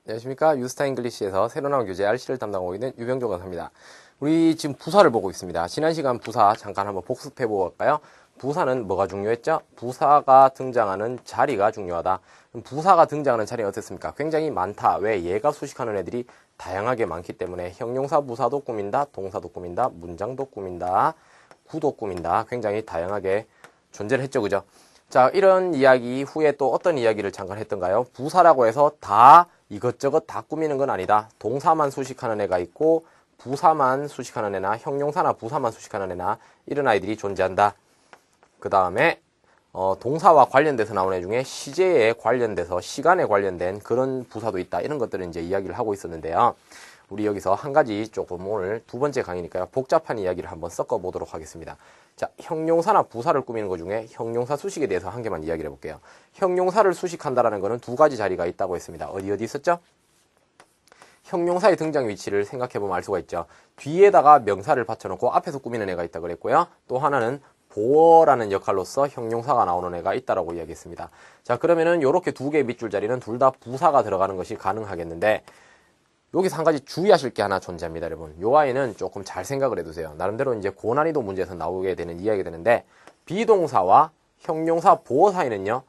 안녕하십니까. 유스타 잉글리시에서 새로 나온 교재 RC를 담당하고 있는 유병조 강사입니다. 우리 지금 부사를 보고 있습니다. 지난 시간 부사 잠깐 한번 복습해 볼까요? 부사는 뭐가 중요했죠? 부사가 등장하는 자리가 중요하다. 부사가 등장하는 자리는 어땠습니까? 굉장히 많다. 왜? 얘가 수식하는 애들이 다양하게 많기 때문에 형용사 부사도 꾸민다, 동사도 꾸민다, 문장도 꾸민다, 구도 꾸민다. 굉장히 다양하게 존재를 했죠. 그죠? 자, 이런 이야기 후에 또 어떤 이야기를 잠깐 했던가요? 부사라고 해서 다 이것저것 다 꾸미는 건 아니다. 동사만 수식하는 애가 있고 부사만 수식하는 애나 형용사나 부사만 수식하는 애나 이런 아이들이 존재한다. 그 다음에 동사와 관련돼서 나오는 애 중에 시제에 관련돼서 시간에 관련된 그런 부사도 있다. 이런 것들을 이제 이야기를 하고 있었는데요. 우리 여기서 한 가지 조금 오늘 두 번째 강의니까요. 복잡한 이야기를 한번 섞어 보도록 하겠습니다. 자, 형용사나 부사를 꾸미는 것 중에 형용사 수식에 대해서 한 개만 이야기를 해볼게요. 형용사를 수식한다라는 것은 두 가지 자리가 있다고 했습니다. 어디 있었죠? 형용사의 등장 위치를 생각해보면 알 수가 있죠. 뒤에다가 명사를 받쳐놓고 앞에서 꾸미는 애가 있다 그랬고요. 또 하나는 보어라는 역할로서 형용사가 나오는 애가 있다라고 이야기했습니다. 자, 그러면은 요렇게 두 개의 밑줄 자리는 둘 다 부사가 들어가는 것이 가능하겠는데 여기서 한 가지 주의하실 게 하나 존재합니다, 여러분. 요 아이는 조금 잘 생각을 해두세요. 나름대로 이제 고난이도 문제에서 나오게 되는 이야기가 되는데, 비동사와 형용사 보어 사이는요,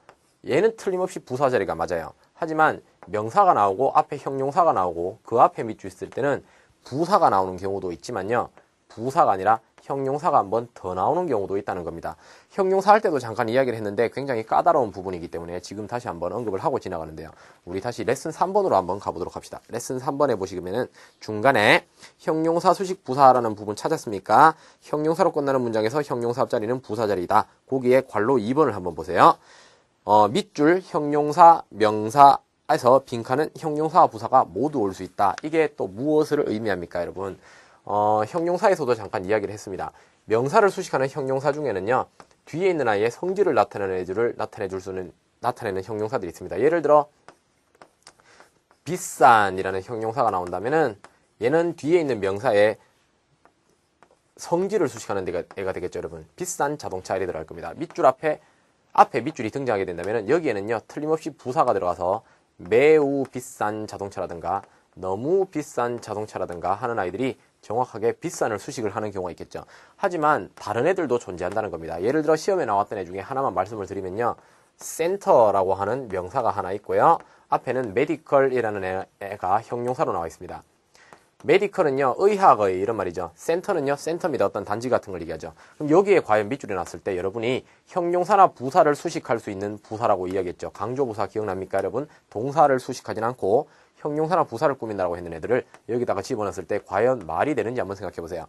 얘는 틀림없이 부사 자리가 맞아요. 하지만 명사가 나오고 앞에 형용사가 나오고 그 앞에 밑줄 있을 때는 부사가 나오는 경우도 있지만요, 부사가 아니라 형용사가 한 번 더 나오는 경우도 있다는 겁니다. 형용사 할 때도 잠깐 이야기를 했는데 굉장히 까다로운 부분이기 때문에 지금 다시 한번 언급을 하고 지나가는데요. 우리 다시 레슨 3번으로 한번 가보도록 합시다. 레슨 3번에 보시면은 중간에 형용사 수식 부사라는 부분 찾았습니까? 형용사로 끝나는 문장에서 형용사 앞자리는 부사 자리다. 거기에 괄호 2번을 한번 보세요. 밑줄 형용사 명사에서 빈칸은 형용사와 부사가 모두 올 수 있다. 이게 또 무엇을 의미합니까, 여러분? 형용사에서도 잠깐 이야기를 했습니다. 명사를 수식하는 형용사 중에는요, 뒤에 있는 아이의 성질을 나타내는 애들을 나타내는 형용사들이 있습니다. 예를 들어, 비싼이라는 형용사가 나온다면은, 얘는 뒤에 있는 명사의 성질을 수식하는 애가 되겠죠, 여러분. 비싼 자동차 이렇게 들어갈 겁니다. 밑줄 앞에 밑줄이 등장하게 된다면은, 여기에는요, 틀림없이 부사가 들어가서 매우 비싼 자동차라든가, 너무 비싼 자동차라든가 하는 아이들이 정확하게 비싼을 수식을 하는 경우가 있겠죠. 하지만 다른 애들도 존재한다는 겁니다. 예를 들어 시험에 나왔던 애 중에 하나만 말씀을 드리면요. 센터라고 하는 명사가 하나 있고요. 앞에는 메디컬이라는 애가 형용사로 나와 있습니다. 메디컬은요, 의학의 이런 말이죠. 센터는요, 센터입니다. 어떤 단지 같은 걸 얘기하죠. 그럼 여기에 과연 밑줄이 났을 때 여러분이 형용사나 부사를 수식할 수 있는 부사라고 이야기했죠. 강조부사 기억납니까, 여러분? 동사를 수식하진 않고 형용사나 부사를 꾸민다고 했는 애들을 여기다가 집어넣었을 때 과연 말이 되는지 한번 생각해 보세요.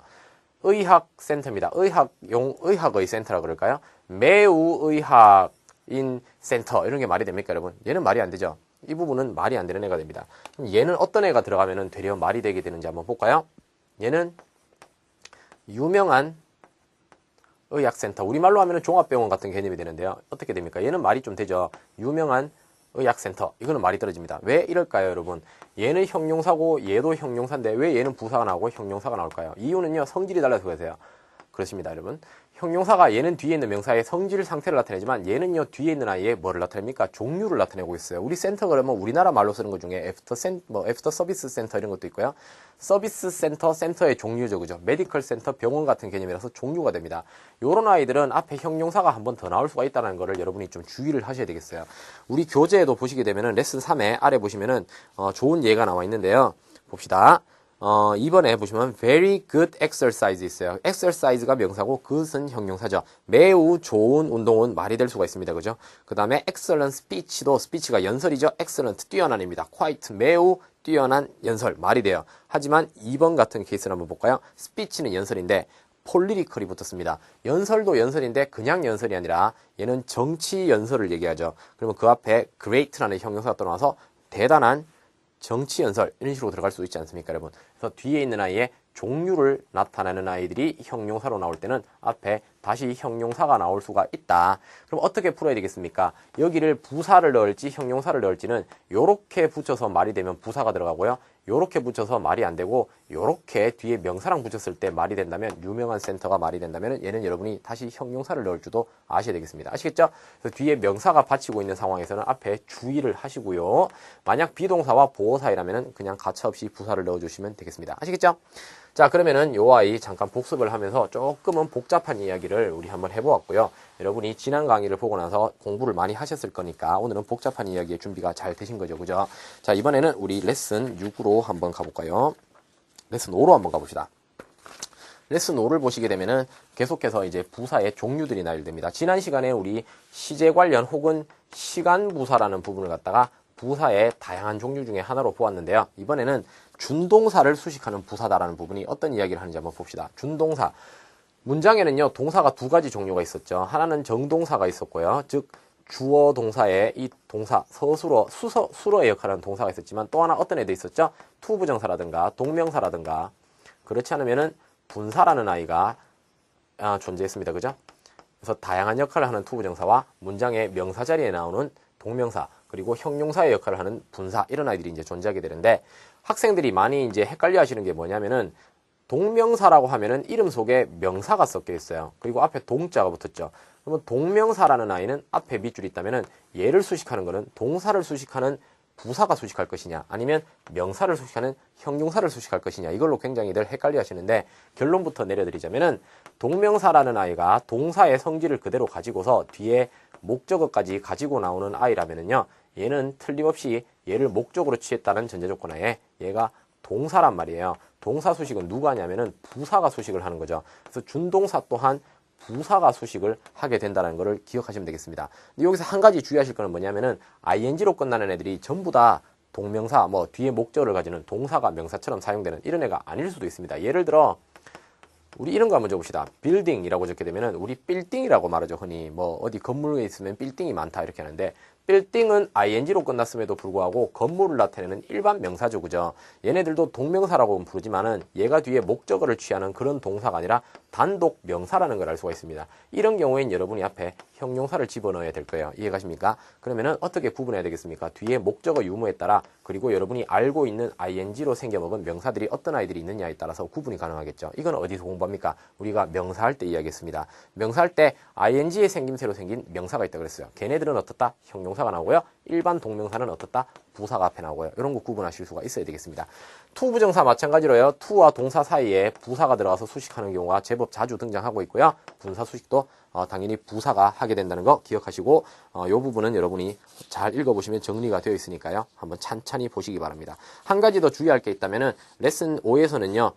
의학센터입니다. 의학의 센터라 그럴까요? 매우 의학인 센터 이런 게 말이 됩니까, 여러분? 얘는 말이 안 되죠. 이 부분은 말이 안 되는 애가 됩니다. 그럼 얘는 어떤 애가 들어가면은 되려 말이 되게 되는지 한번 볼까요? 얘는 유명한 의학센터. 우리말로 하면은 종합병원 같은 개념이 되는데요. 어떻게 됩니까? 얘는 말이 좀 되죠. 유명한 의학센터. 이거는 말이 떨어집니다. 왜 이럴까요, 여러분? 얘는 형용사고 얘도 형용사인데 왜 얘는 부사가 나오고 형용사가 나올까요? 이유는요, 성질이 달라서 그러세요. 그렇습니다, 여러분. 형용사가 얘는 뒤에 있는 명사의 성질 상태를 나타내지만 얘는요, 뒤에 있는 아이의 뭐를 나타냅니까? 종류를 나타내고 있어요. 우리 센터 그러면 우리나라 말로 쓰는 것 중에 애프터 서비스 센터 이런 것도 있고요. 서비스 센터, 센터의 종류죠, 그죠? 메디컬 센터, 병원 같은 개념이라서 종류가 됩니다. 요런 아이들은 앞에 형용사가 한 번 더 나올 수가 있다는 거를 여러분이 좀 주의를 하셔야 되겠어요. 우리 교재에도 보시게 되면은 레슨 3에 아래 보시면은 좋은 예가 나와 있는데요. 봅시다. 이번에 보시면 very good exercise 있어요. exercise가 명사고 good은 형용사죠. 매우 좋은 운동은 말이 될 수가 있습니다. 그죠? 그 다음에 excellent speech도 speech가 연설이죠. excellent 뛰어난입니다. quite 매우 뛰어난 연설 말이 돼요. 하지만 2번 같은 케이스를 한번 볼까요? speech는 연설인데 political이 붙었습니다. 연설도 연설인데 그냥 연설이 아니라 얘는 정치 연설을 얘기하죠. 그러면 그 앞에 great라는 형용사가 또 나와서 대단한 정치 연설 이런 식으로 들어갈 수 있지 않습니까, 여러분? 그래서 뒤에 있는 아이의 종류를 나타내는 아이들이 형용사로 나올 때는 앞에 다시 형용사가 나올 수가 있다. 그럼 어떻게 풀어야 되겠습니까? 여기를 부사를 넣을지 형용사를 넣을지는 요렇게 붙여서 말이 되면 부사가 들어가고요. 요렇게 붙여서 말이 안 되고 요렇게 뒤에 명사랑 붙였을 때 말이 된다면, 유명한 센터가 말이 된다면 얘는 여러분이 다시 형용사를 넣을 줄도 아셔야 되겠습니다. 아시겠죠? 그래서 뒤에 명사가 받치고 있는 상황에서는 앞에 주의를 하시고요. 만약 비동사와 보호사이라면 그냥 가차없이 부사를 넣어주시면 되겠습니다. 아시겠죠? 자, 그러면은 요 아이 잠깐 복습을 하면서 조금은 복잡한 이야기를 우리 한번 해보았고요. 여러분이 지난 강의를 보고 나서 공부를 많이 하셨을 거니까 오늘은 복잡한 이야기의 준비가 잘 되신 거죠. 그죠? 자, 이번에는 우리 레슨 6으로 한번 가볼까요? 레슨 5로 한번 가봅시다. 레슨 5를 보시게 되면은 계속해서 이제 부사의 종류들이 나열됩니다. 지난 시간에 우리 시제 관련 혹은 시간 부사라는 부분을 갖다가 부사의 다양한 종류 중에 하나로 보았는데요. 이번에는 준동사를 수식하는 부사다라는 부분이 어떤 이야기를 하는지 한번 봅시다. 준동사. 문장에는요, 동사가 두 가지 종류가 있었죠. 하나는 정동사가 있었고요. 즉, 주어 동사에 이 동사, 수로의 역할을 하는 동사가 있었지만 또 하나 어떤 애도 있었죠? 투부정사라든가 동명사라든가 그렇지 않으면은 분사라는 아이가 존재했습니다. 그죠? 그래서 다양한 역할을 하는 투부정사와 문장의 명사 자리에 나오는 동명사, 그리고 형용사의 역할을 하는 분사, 이런 아이들이 이제 존재하게 되는데, 학생들이 많이 이제 헷갈려 하시는 게 뭐냐면은 동명사라고 하면은 이름 속에 명사가 섞여 있어요. 그리고 앞에 동자가 붙었죠. 그러면 동명사라는 아이는 앞에 밑줄이 있다면은 얘를 수식하는 거는 동사를 수식하는 부사가 수식할 것이냐, 아니면 명사를 수식하는 형용사를 수식할 것이냐, 이걸로 굉장히들 헷갈려 하시는데, 결론부터 내려드리자면은 동명사라는 아이가 동사의 성질을 그대로 가지고서 뒤에 목적어까지 가지고 나오는 아이라면은요, 얘는 틀림없이 얘를 목적으로 취했다는 전제 조건 하에 얘가 동사란 말이에요. 동사 수식은 누가 하냐면은 부사가 수식을 하는 거죠. 그래서 준동사 또한 부사가 수식을 하게 된다는 것을 기억하시면 되겠습니다. 근데 여기서 한 가지 주의하실 거는 뭐냐면은 ing로 끝나는 애들이 전부 다 동명사, 뭐 뒤에 목적어를 가지는 동사가 명사처럼 사용되는 이런 애가 아닐 수도 있습니다. 예를 들어 우리 이런 거 한번 적읍시다. 빌딩이라고 적게 되면은 우리 빌딩이라고 말하죠. 흔히 뭐 어디 건물에 있으면 빌딩이 많다 이렇게 하는데, 빌딩은 ing로 끝났음에도 불구하고 건물을 나타내는 일반 명사죠. 그죠? 얘네들도 동명사라고 부르지만은 얘가 뒤에 목적어를 취하는 그런 동사가 아니라 단독 명사라는 걸 알 수가 있습니다. 이런 경우엔 여러분이 앞에 형용사를 집어넣어야 될 거예요. 이해가십니까? 그러면은 어떻게 구분해야 되겠습니까? 뒤에 목적어 유무에 따라, 그리고 여러분이 알고 있는 ing로 생겨먹은 명사들이 어떤 아이들이 있느냐에 따라서 구분이 가능하겠죠. 이건 어디서 공부합니까? 우리가 명사할 때 이야기했습니다. 명사할 때 ing의 생김새로 생긴 명사가 있다고 그랬어요. 걔네들은 어떻다? 형용사가 나오고요. 일반 동명사는 어떻다? 부사가 앞에 나오고요. 이런 거 구분하실 수가 있어야 되겠습니다. 투부정사 마찬가지로요. 투와 동사 사이에 부사가 들어가서 수식하는 경우가 제법 자주 등장하고 있고요. 분사 수식도 당연히 부사가 하게 된다는 거 기억하시고, 이 부분은 여러분이 잘 읽어보시면 정리가 되어 있으니까요. 한번 찬찬히 보시기 바랍니다. 한 가지 더 주의할 게 있다면은 레슨 5에서는요.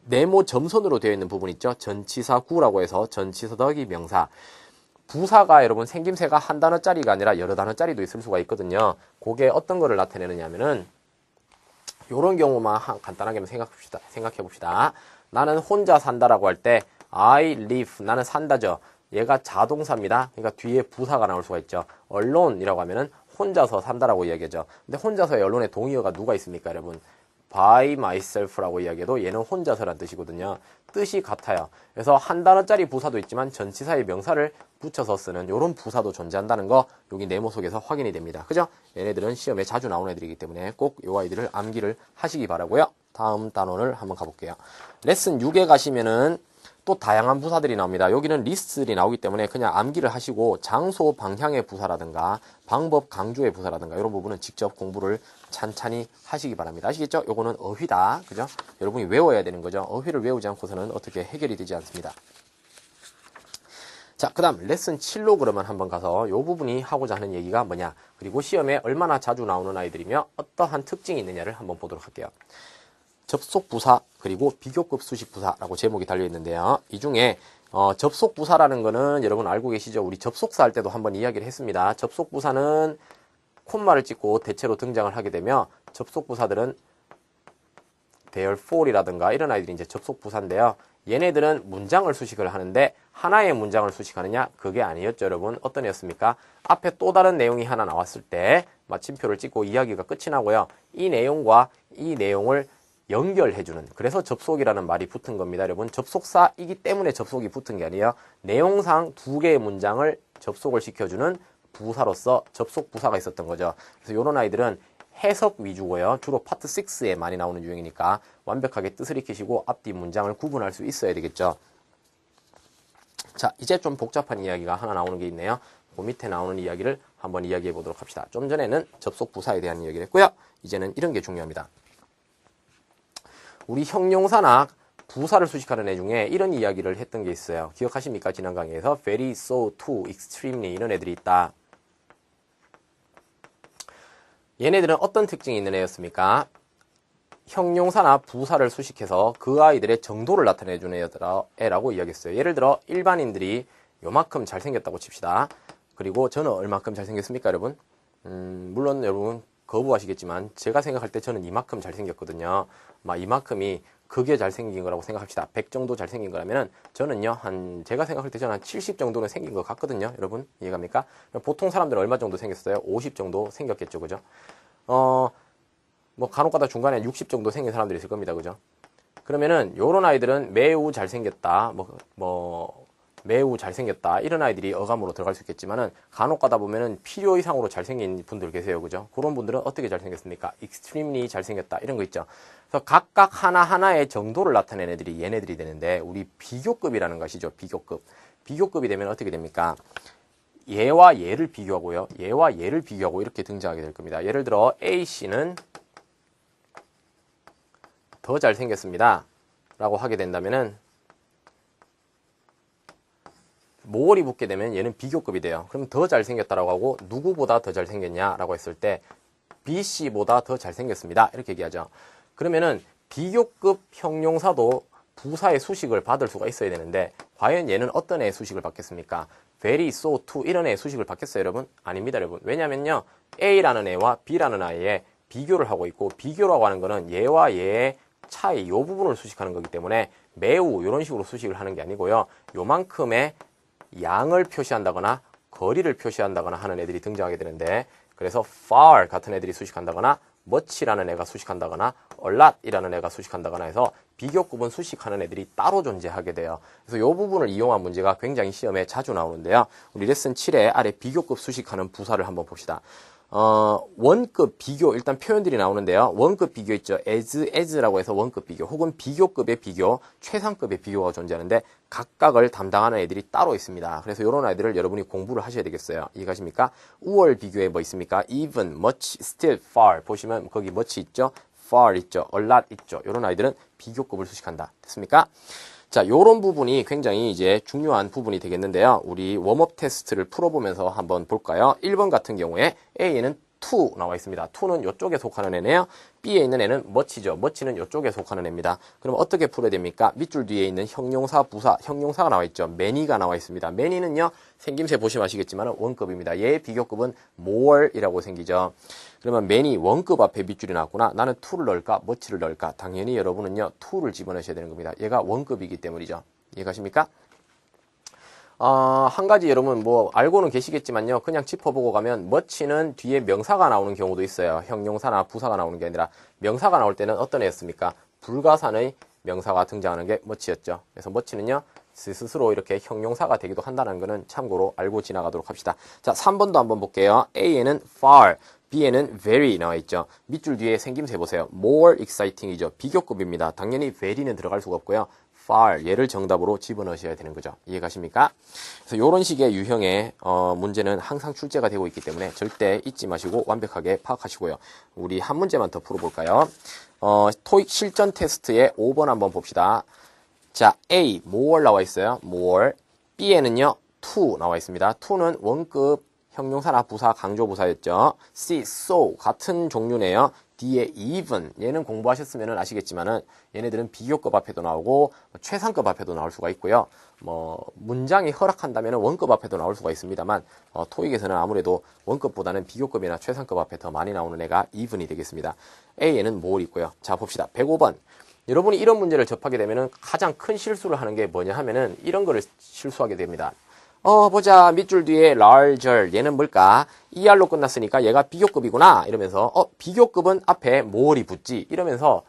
네모 점선으로 되어 있는 부분 있죠. 전치사 구라고 해서 전치사 더하기 명사. 부사가 여러분 생김새가 한 단어짜리가 아니라 여러 단어짜리도 있을 수가 있거든요. 그게 어떤 거를 나타내느냐면은 요런 경우만 간단하게 생각해 봅시다. 나는 혼자 산다라고 할 때 I live, 나는 산다죠. 얘가 자동사입니다. 그러니까 뒤에 부사가 나올 수가 있죠. alone이라고 하면은 혼자서 산다라고 이야기하죠. 근데 혼자서의 allone의 동의어가 누가 있습니까, 여러분? by myself라고 이야기해도 얘는 혼자서란 뜻이거든요. 뜻이 같아요. 그래서 한 단어짜리 부사도 있지만 전치사의 명사를 붙여서 쓰는 이런 부사도 존재한다는 거 여기 네모 속에서 확인이 됩니다. 그죠? 얘네들은 시험에 자주 나오는 애들이기 때문에 꼭 이 아이들을 암기를 하시기 바라고요. 다음 단원을 한번 가볼게요. 레슨 6에 가시면은 또 다양한 부사들이 나옵니다. 여기는 리스트들이 나오기 때문에 그냥 암기를 하시고 장소 방향의 부사라든가 방법 강조의 부사라든가 이런 부분은 직접 공부를 찬찬히 하시기 바랍니다. 아시겠죠? 요거는 어휘다. 그죠? 여러분이 외워야 되는 거죠. 어휘를 외우지 않고서는 어떻게 해결이 되지 않습니다. 자, 그 다음 레슨 7로 그러면 한번 가서 요 부분이 하고자 하는 얘기가 뭐냐, 그리고 시험에 얼마나 자주 나오는 아이들이며 어떠한 특징이 있느냐를 한번 보도록 할게요. 접속부사 그리고 비교급 수식부사라고 제목이 달려있는데요. 이 중에 접속부사라는 거는 여러분 알고 계시죠? 우리 접속사 할 때도 한번 이야기를 했습니다. 접속부사는 콤마를 찍고 대체로 등장을 하게 되며, 접속부사들은 therefore이라든가 이런 아이들이 이제 접속부사인데요. 얘네들은 문장을 수식을 하는데 하나의 문장을 수식하느냐? 그게 아니었죠, 여러분. 어떤 애였습니까? 앞에 또 다른 내용이 하나 나왔을 때 마침표를 찍고 이야기가 끝이 나고요. 이 내용과 이 내용을 연결해주는, 그래서 접속이라는 말이 붙은 겁니다. 여러분, 접속사이기 때문에 접속이 붙은 게 아니에요. 내용상 두 개의 문장을 접속을 시켜주는 부사로서 접속부사가 있었던 거죠. 그래서 이런 아이들은 해석 위주고요. 주로 파트 6에 많이 나오는 유형이니까 완벽하게 뜻을 익히시고 앞뒤 문장을 구분할 수 있어야 되겠죠. 자, 이제 좀 복잡한 이야기가 하나 나오는 게 있네요. 그 밑에 나오는 이야기를 한번 이야기해 보도록 합시다. 좀 전에는 접속 부사에 대한 이야기를 했고요. 이제는 이런 게 중요합니다. 우리 형용사나 부사를 수식하는 애 중에 이런 이야기를 했던 게 있어요. 기억하십니까? 지난 강의에서 very, so, to, extremely 이런 애들이 있다. 얘네들은 어떤 특징이 있는 애였습니까? 형용사나 부사를 수식해서 그 아이들의 정도를 나타내주는 애라고 이야기했어요. 예를 들어 일반인들이 요만큼 잘생겼다고 칩시다. 그리고 저는 얼마큼 잘생겼습니까, 여러분? 물론 여러분 거부하시겠지만 제가 생각할 때 저는 이만큼 잘생겼거든요. 막 이만큼이 그게 잘생긴 거라고 생각합시다. 100 정도 잘생긴 거라면은 저는요, 제가 생각할 때 저는 한 70 정도는 생긴 것 같거든요. 여러분, 이해갑니까? 보통 사람들은 얼마 정도 생겼어요? 50 정도 생겼겠죠, 그죠? 뭐 간혹가다 중간에 60 정도 생긴 사람들이 있을 겁니다, 그죠? 그러면은 요런 아이들은 매우 잘생겼다, 매우 잘생겼다 이런 아이들이 어감으로 들어갈 수 있겠지만은 간혹가다 보면은 필요 이상으로 잘생긴 분들 계세요, 그죠? 그런 분들은 어떻게 잘생겼습니까? extremely 잘생겼다 이런 거 있죠. 그래서 각각 하나하나의 정도를 나타내는 애들이 얘네들이 되는데, 우리 비교급이라는 것이죠. 비교급이 되면 어떻게 됩니까? 얘와 얘를 비교하고요, 얘와 얘를 비교하고 이렇게 등장하게 될 겁니다. 예를 들어 A씨는 더 잘생겼습니다 라고 하게 된다면은 모월이 붙게 되면 얘는 비교급이 돼요. 그럼 더 잘생겼다라고 하고 누구보다 더 잘생겼냐라고 했을 때 B씨보다 더 잘생겼습니다 이렇게 얘기하죠. 그러면은 비교급 형용사도 부사의 수식을 받을 수가 있어야 되는데, 과연 얘는 어떤 애의 수식을 받겠습니까? very, so, to 이런 애의 수식을 받겠어요, 여러분? 아닙니다, 여러분. 왜냐면요, A라는 애와 B라는 아이의 비교를 하고 있고, 비교라고 하는 거는 얘와 얘의 차이, 이 부분을 수식하는 거기 때문에 매우 이런 식으로 수식을 하는 게 아니고요, 요만큼의 양을 표시한다거나 거리를 표시한다거나 하는 애들이 등장하게 되는데, 그래서 far 같은 애들이 수식한다거나 much라는 애가 수식한다거나 a lot이라는 애가 수식한다거나 해서 비교급은 수식하는 애들이 따로 존재하게 돼요. 그래서 이 부분을 이용한 문제가 굉장히 시험에 자주 나오는데요. 우리 레슨 7에 아래 비교급 수식하는 부사를 한번 봅시다. 원급 비교, 일단 표현들이 나오는데요. 원급 비교 있죠. as라고 해서 원급 비교, 혹은 비교급의 비교, 최상급의 비교가 존재하는데 각각을 담당하는 애들이 따로 있습니다. 그래서 이런 아이들을 여러분이 공부를 하셔야 되겠어요. 이해가십니까? 우월 비교에 뭐 있습니까? even, much, still, far. 보시면 거기 much 있죠? far 있죠? a lot 있죠? 이런 아이들은 비교급을 수식한다. 됐습니까? 자, 요런 부분이 굉장히 이제 중요한 부분이 되겠는데요. 우리 웜업 테스트를 풀어보면서 한번 볼까요? 1번 같은 경우에 A에는 to 나와 있습니다. to는 이쪽에 속하는 애네요. B에 있는 애는 much죠. much는 이쪽에 속하는 애입니다. 그럼 어떻게 풀어야 됩니까? 밑줄 뒤에 있는 형용사, 부사, 형용사가 나와 있죠. many가 나와 있습니다. many는요, 생김새 보시면 아시겠지만 원급입니다. 얘의 비교급은 more이라고 생기죠. 그러면 many 원급 앞에 밑줄이 나왔구나. 나는 to를 넣을까? much를 넣을까? 당연히 여러분은요, to를 집어넣으셔야 되는 겁니다. 얘가 원급이기 때문이죠. 이해가십니까? 한 가지 여러분 뭐 알고는 계시겠지만요, 그냥 짚어보고 가면 much는 뒤에 명사가 나오는 경우도 있어요. 형용사나 부사가 나오는 게 아니라 명사가 나올 때는 어떤 애였습니까? 불가산의 명사가 등장하는 게 much였죠. 그래서 much는요, 스스로 이렇게 형용사가 되기도 한다는 거는 참고로 알고 지나가도록 합시다. 자, 3번도 한번 볼게요. A에는 far, B에는 very 나와 있죠. 밑줄 뒤에 생김새 보세요. more exciting이죠. 비교급입니다. 당연히 very는 들어갈 수가 없고요. far, 얘를 정답으로 집어넣으셔야 되는 거죠. 이해가십니까? 그래서 이런 식의 유형의 문제는 항상 출제가 되고 있기 때문에 절대 잊지 마시고 완벽하게 파악하시고요. 우리 한 문제만 더 풀어볼까요? 토익 실전 테스트의 5번 한번 봅시다. 자, A, more 나와 있어요. more. B에는요, to 나와 있습니다. to는 원급 형용사나 부사, 강조부사였죠. C, so 같은 종류네요. D에 even, 얘는 공부하셨으면 아시겠지만은 얘네들은 비교급 앞에도 나오고 최상급 앞에도 나올 수가 있고요. 뭐 문장이 허락한다면 원급 앞에도 나올 수가 있습니다만 토익에서는 아무래도 원급보다는 비교급이나 최상급 앞에 더 많이 나오는 애가 even이 되겠습니다. A에는 more 있고요. 자, 봅시다. 105번. 여러분이 이런 문제를 접하게 되면은 가장 큰 실수를 하는 게 뭐냐 하면은 이런 거를 실수하게 됩니다. 보자. 밑줄 뒤에 larger. 얘는 뭘까? ER로 끝났으니까 얘가 비교급이구나. 이러면서, 비교급은 앞에 more이 붙지. 이러면서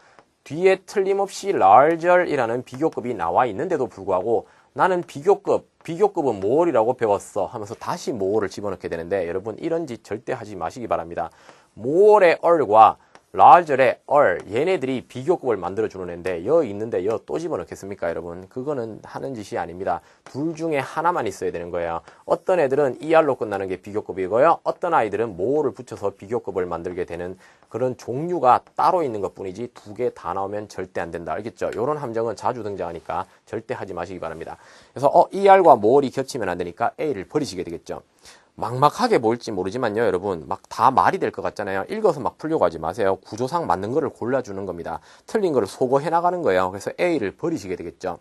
뒤에 틀림없이 larger이라는 비교급이 나와 있는데도 불구하고 나는 비교급은 more이라고 배웠어 하면서 다시 more를 집어넣게 되는데, 여러분 이런 짓 절대 하지 마시기 바랍니다. more의 ear과 larger의 er, 얘네들이 비교급을 만들어주는 애인데 여 있는데 여 또 집어넣겠습니까 여러분? 그거는 하는 짓이 아닙니다. 둘 중에 하나만 있어야 되는 거예요. 어떤 애들은 er로 끝나는 게 비교급이고요. 어떤 아이들은 more를 붙여서 비교급을 만들게 되는 그런 종류가 따로 있는 것 뿐이지 두 개 다 나오면 절대 안 된다. 알겠죠? 이런 함정은 자주 등장하니까 절대 하지 마시기 바랍니다. 그래서 er과 more이 겹치면 안 되니까 a를 버리시게 되겠죠. 막막하게 보일지 모르지만요 여러분 막 다 말이 될 것 같잖아요. 읽어서 막 풀려고 하지 마세요. 구조상 맞는 거를 골라주는 겁니다. 틀린 거를 소거해 나가는 거예요. 그래서 A를 버리시게 되겠죠.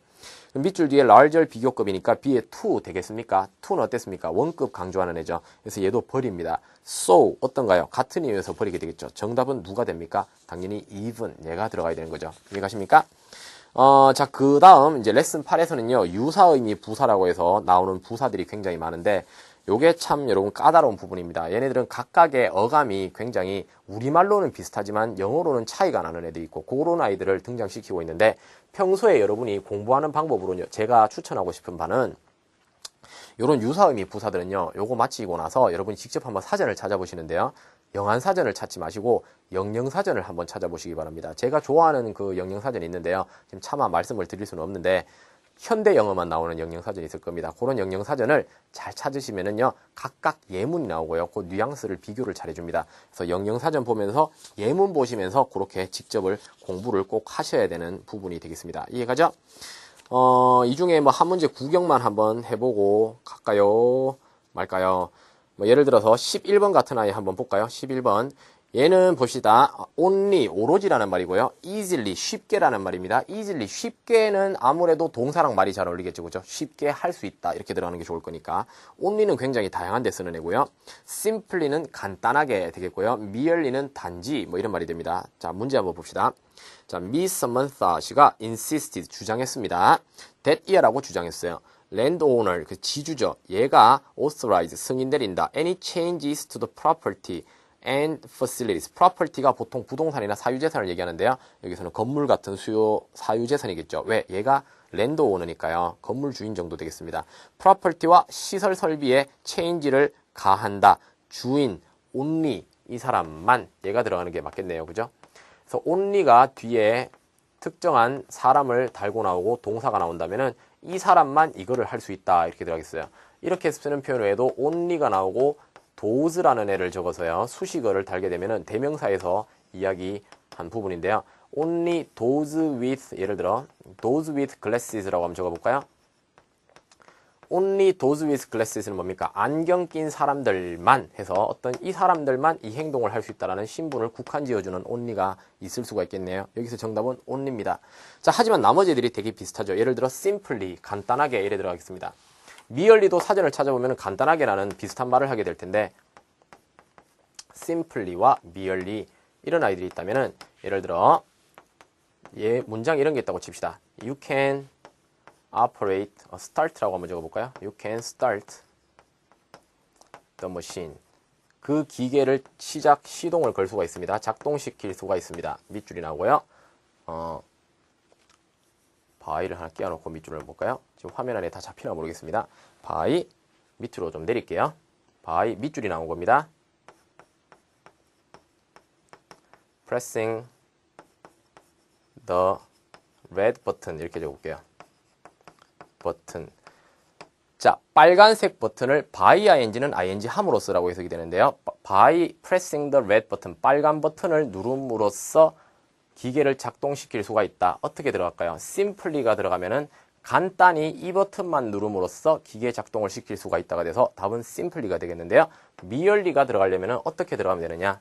밑줄 뒤에 larger 비교급이니까 B에 to 되겠습니까? to는 어땠습니까? 원급 강조하는 애죠. 그래서 얘도 버립니다. so 어떤가요? 같은 이유에서 버리게 되겠죠. 정답은 누가 됩니까? 당연히 even 얘가 들어가야 되는 거죠. 이해가십니까? 자, 그 다음 이제 레슨 8에서는요 유사의미 부사라고 해서 나오는 부사들이 굉장히 많은데 요게 참 여러분 까다로운 부분입니다. 얘네들은 각각의 어감이 굉장히 우리말로는 비슷하지만 영어로는 차이가 나는 애들이 있고 그런 아이들을 등장시키고 있는데 평소에 여러분이 공부하는 방법으로 제가 추천하고 싶은 바는 요런 유사의미 부사들은요 요거 마치고 나서 여러분이 직접 한번 사전을 찾아보시는데요. 영한사전을 찾지 마시고 영영사전을 한번 찾아보시기 바랍니다. 제가 좋아하는 그 영영사전이 있는데요. 지금 차마 말씀을 드릴 수는 없는데 현대 영어만 나오는 영영사전이 있을 겁니다. 그런 영영사전을 잘 찾으시면은요, 각각 예문이 나오고요. 그 뉘앙스를 비교를 잘 해줍니다. 그래서 영영사전 보면서 예문 보시면서 그렇게 직접을 공부를 꼭 하셔야 되는 부분이 되겠습니다. 이해가죠? 이 중에 뭐 한 문제 구경만 한번 해보고 갈까요? 말까요? 뭐 예를 들어서 11번 같은 아이 한번 볼까요? 11번. 얘는 봅시다. only, 오로지라는 말이고요. easily, 쉽게라는 말입니다. easily, 쉽게는 아무래도 동사랑 말이 잘 어울리겠죠. 그죠? 쉽게 할 수 있다. 이렇게 들어가는 게 좋을 거니까. only는 굉장히 다양한 데 쓰는 애고요. simply는 간단하게 되겠고요. merely는 단지, 뭐 이런 말이 됩니다. 자, 문제 한번 봅시다. 자, Miss Samantha 씨가 insisted, 주장했습니다. that year라고 주장했어요. landowner, 그 지주죠. 얘가 authorize, 승인 내린다. any changes to the property and facilities. property가 보통 부동산이나 사유재산을 얘기하는데요. 여기서는 건물 같은 사유재산이겠죠. 왜? 얘가 랜드오너니까요. 건물 주인 정도 되겠습니다. property와 시설 설비에 change를 가한다. 주인, only, 이 사람만 얘가 들어가는 게 맞겠네요. 그죠? 그래서 only가 뒤에 특정한 사람을 달고 나오고 동사가 나온다면은 이 사람만 이거를 할 수 있다. 이렇게 들어가겠어요. 이렇게 쓰는 표현 외에도 only가 나오고 does라는 애를 적어서요. 수식어를 달게 되면은 대명사에서 이야기한 부분인데요. only those with, 예를 들어 those with glasses라고 한번 적어볼까요? only those with glasses는 뭡니까? 안경 낀 사람들만 해서 어떤 이 사람들만 이 행동을 할 수 있다라는 신분을 국한 지어주는 only가 있을 수가 있겠네요. 여기서 정답은 only입니다. 자, 하지만 나머지 애들이 되게 비슷하죠. 예를 들어 simply, 간단하게 예를 들어가겠습니다. merely도 사전을 찾아보면 간단하게라는 비슷한 말을 하게 될 텐데 simply와 merely 이런 아이들이 있다면은 예를 들어 문장 이런 게 있다고 칩시다. You can operate, start라고 한번 적어볼까요? You can start the machine. 그 기계를 시동을 걸 수가 있습니다. 작동시킬 수가 있습니다. 밑줄이 나오고요. by를 하나 끼워놓고 밑줄을 볼까요? 지금 화면 안에 다 잡히나 모르겠습니다. by, 밑으로 좀 내릴게요. by, 밑줄이 나온 겁니다. pressing the red button 이렇게 적어볼게요. 버튼. 자, 빨간색 버튼을 by ing는 ing 함으로써라고 해석이 되는데요. by pressing the red button, 빨간 버튼을 누름으로써 기계를 작동시킬 수가 있다. 어떻게 들어갈까요? simply가 들어가면은 간단히 이 버튼만 누름으로써 기계 작동을 시킬 수가 있다가 돼서 답은 simply가 되겠는데요. merely가 들어가려면은 어떻게 들어가면 되느냐?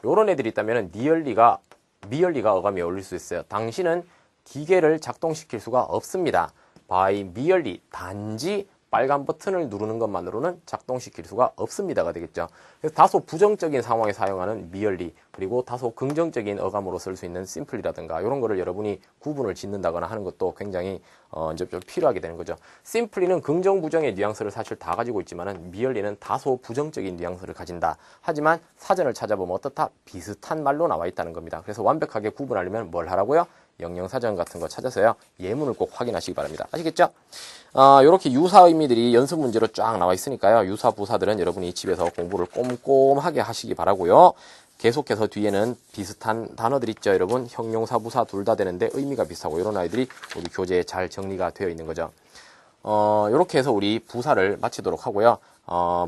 요런 애들이 있다면은 merely가 어감이 어울릴 수 있어요. 당신은 기계를 작동시킬 수가 없습니다. by merely, 단지 빨간 버튼을 누르는 것만으로는 작동시킬 수가 없습니다가 되겠죠. 그래서 다소 부정적인 상황에 사용하는 merely, 그리고 다소 긍정적인 어감으로 쓸 수 있는 simply라든가 이런 거를 여러분이 구분을 짓는다거나 하는 것도 굉장히 이제 좀 필요하게 되는 거죠. simply는 긍정 부정의 뉘앙스를 사실 다 가지고 있지만은 merely는 다소 부정적인 뉘앙스를 가진다. 하지만 사전을 찾아보면 어떻다? 비슷한 말로 나와 있다는 겁니다. 그래서 완벽하게 구분하려면 뭘 하라고요? 영영사전 같은 거 찾아서요. 예문을 꼭 확인하시기 바랍니다. 아시겠죠? 요렇게 유사 의미들이 연습 문제로 쫙 나와 있으니까요. 유사 부사들은 여러분이 집에서 공부를 꼼꼼하게 하시기 바라고요. 계속해서 뒤에는 비슷한 단어들 있죠, 여러분. 형용사, 부사 둘 다 되는데 의미가 비슷하고 이런 아이들이 우리 교재에 잘 정리가 되어 있는 거죠. 이렇게 해서 우리 부사를 마치도록 하고요.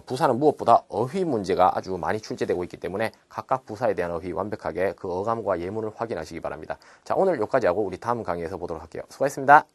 부사는 무엇보다 어휘 문제가 아주 많이 출제되고 있기 때문에 각각 부사에 대한 어휘 완벽하게 그 어감과 예문을 확인하시기 바랍니다. 자, 오늘 여기까지 하고 우리 다음 강의에서 보도록 할게요. 수고하셨습니다.